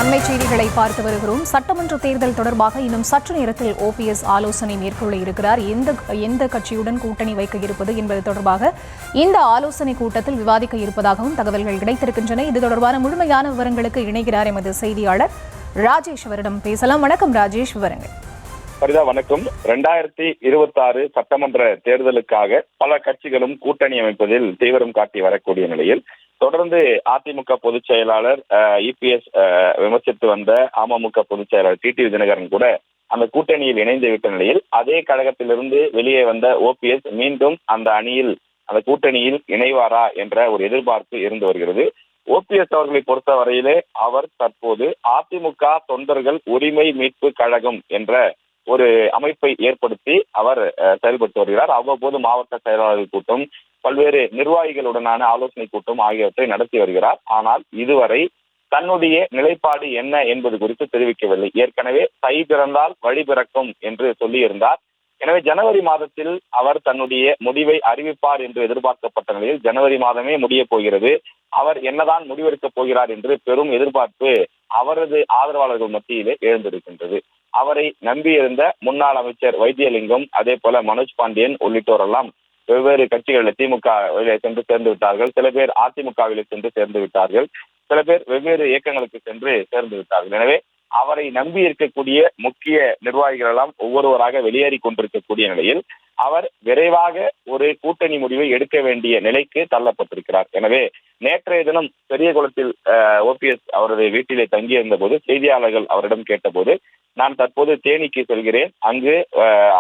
அண்மை செய்திகளை பார்த்து வருகிறோம். சட்டமன்ற தேர்தல் தொடர்பாக இன்னும் சற்று நேரத்தில் ஓபிஎஸ் ஆலோசனை மேற்கொள்ள இருக்கிறார். எந்த கட்சியுடன் கூட்டணி வைக்க இருப்பது என்பது தொடர்பாக இந்த ஆலோசனை கூட்டத்தில் விவாதிக்க இருப்பதாகவும் தகவல்கள் கிடைத்திருக்கின்றன. இது தொடர்பான முழுமையான விவரங்களுக்கு இணைகிறார் எமது செய்தியாளர் ராஜேஷ். அவரிடம் பேசலாம். வணக்கம் ராஜேஷ், விவரங்கள். பரிதா, வணக்கம். 2026 சட்டமன்ற தேர்தலுக்காக பல கட்சிகளும் கூட்டணி அமைப்பதில் தீவிரம் காட்டி வரக்கூடிய நிலையில் தொடர்ந்து அதிமுக பொதுச் செயலாளர் இபிஎஸ் விமர்சித்து வந்த அமமுக பொதுச் செயலாளர் டிடிவி தினகரன் கூட அந்த கூட்டணியில் இணைந்து விட்ட நிலையில் அதே கழகத்திலிருந்து வெளியே வந்த ஓபிஎஸ் மீண்டும் அந்த அணியில் அந்த கூட்டணியில் இணைவாரா என்ற ஒரு எதிர்பார்ப்பு இருந்து வருகிறது. ஓபிஎஸ் அவர்களை பொறுத்த வரையிலே அவர் தற்போது அதிமுக தொண்டர்கள் உரிமை மீட்பு கழகம் என்ற ஒரு அமைப்பை ஏற்படுத்தி அவர் செயல்பட்டு வருகிறார். அவ்வப்போது மாவட்ட செயலாளர்கள் கூட்டம், பல்வேறு நிர்வாகிகளுடனான ஆலோசனை கூட்டம் ஆகியவற்றை நடத்தி வருகிறார். ஆனால் இதுவரை தன்னுடைய நிலைப்பாடு என்ன என்பது குறித்து தெரிவிக்கவில்லை. ஏற்கனவே தை பிறந்தால் வழி பிறக்கும் என்று சொல்லியிருந்தார். எனவே ஜனவரி மாதத்தில் அவர் தன்னுடைய முடிவை அறிவிப்பார் என்று எதிர்பார்க்கப்பட்ட நிலையில் ஜனவரி மாதமே முடிய போகிறது. அவர் என்னதான் முடிவெடுக்கப் போகிறார் என்று பெரும் எதிர்பார்ப்பு அவரது ஆதரவாளர்கள் மத்தியிலே எழுந்திருக்கின்றது. அவரை நம்பியிருந்த முன்னாள் அமைச்சர் வைத்தியலிங்கம், அதே போல மனோஜ் பாண்டியன் உள்ளிட்டோரெல்லாம் வெவ்வேறு கட்சிகளில் திமுக சென்று சேர்ந்து விட்டார்கள். சில பேர் அதிமுகவிலே சென்று சேர்ந்து விட்டார்கள். சில பேர் வெவ்வேறு இயக்கங்களுக்கு சென்று சேர்ந்து விட்டார்கள். எனவே அவரை நம்பி இருக்கக்கூடிய முக்கிய நிர்வாகிகள் எல்லாம் ஒவ்வொருவராக வெளியேறி கொண்டிருக்கக்கூடிய நிலையில் அவர் விரைவாக ஒரு கூட்டணி முடிவை எடுக்க வேண்டிய நிலைக்கு தள்ளப்பட்டிருக்கிறார். எனவே நேற்றைய தினம் பெரியகுளத்தில் ஓபிஎஸ் அவரது வீட்டிலே தங்கியிருந்த போது செய்தியாளர்கள் அவரிடம் கேட்டபோது, நான் தற்போது தேனிக்கு செல்கிறேன், அங்கு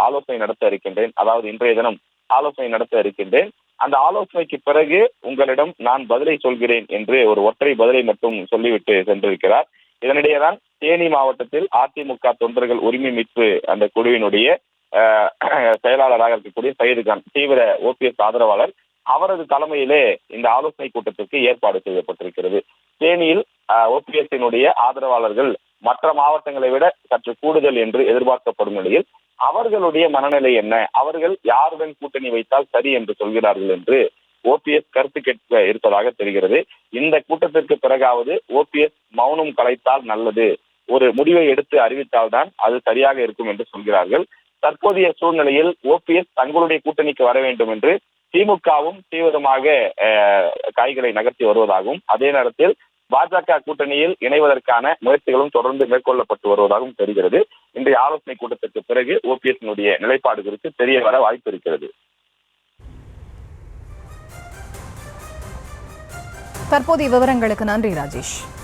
ஆலோசனை நடத்த இருக்கின்றேன், அதாவது இன்றைய தினம் ஆலோசனை நடத்த இருக்கின்றேன், அந்த ஆலோசனைக்கு பிறகு உங்களிடம் நான் பதிலை சொல்கிறேன் என்று ஒரு ஒற்றை பதிலை மட்டும் சொல்லிவிட்டு சென்றிருக்கிறார். இதனிடையேதான் தேனி மாவட்டத்தில் அதிமுக தொண்டர்கள் உரிமை மீட்பு அந்த குழுவினுடைய செயலாளராக இருக்கக்கூடிய சையதுகான், தீவிர ஓபிஎஸ் ஆதரவாளர், அவரது தலைமையிலே இந்த ஆலோசனை கூட்டத்திற்கு ஏற்பாடு செய்யப்பட்டிருக்கிறது. தேனியில் ஓபிஎஸ்னுடைய ஆதரவாளர்கள் மற்ற மாவட்டங்களை விட சற்று கூடுதல் என்று எதிர்பார்க்கப்படும் நிலையில் அவர்களுடைய மனநிலை என்ன, அவர்கள் யாருடன் கூட்டணி வைத்தால் சரி என்று சொல்கிறார்கள் என்று ஓபிஎஸ் கருத்து கேட்க இருப்பதாக தெரிகிறது. இந்த கூட்டத்திற்கு பிறகாவது ஓபிஎஸ் மௌனம் கலைத்தால் நல்லது, ஒரு முடிவை எடுத்து அறிவித்தால்தான் அது சரியாக இருக்கும் என்று சொல்கிறார்கள். தற்போதைய சூழ்நிலையில் ஓபிஎஸ் தங்களுடைய கூட்டணிக்கு வர வேண்டும் என்று திமுகவும் தீவிரமாக காய்களை நகர்த்தி வருவதாகவும், அதே நேரத்தில் பாஜக கூட்டணியில் இணைவதற்கான முயற்சிகளும் தொடர்ந்து மேற்கொள்ளப்பட்டு வருவதாகவும் தெரிகிறது. இன்றைய ஆலோசனை கூட்டத்திற்கு பிறகு ஓபிஎஸ் நிலைப்பாடு குறித்து தெரிய வர வாய்ப்பு இருக்கிறது. தற்போதைய விவரங்களுக்கு நன்றி ராஜேஷ்.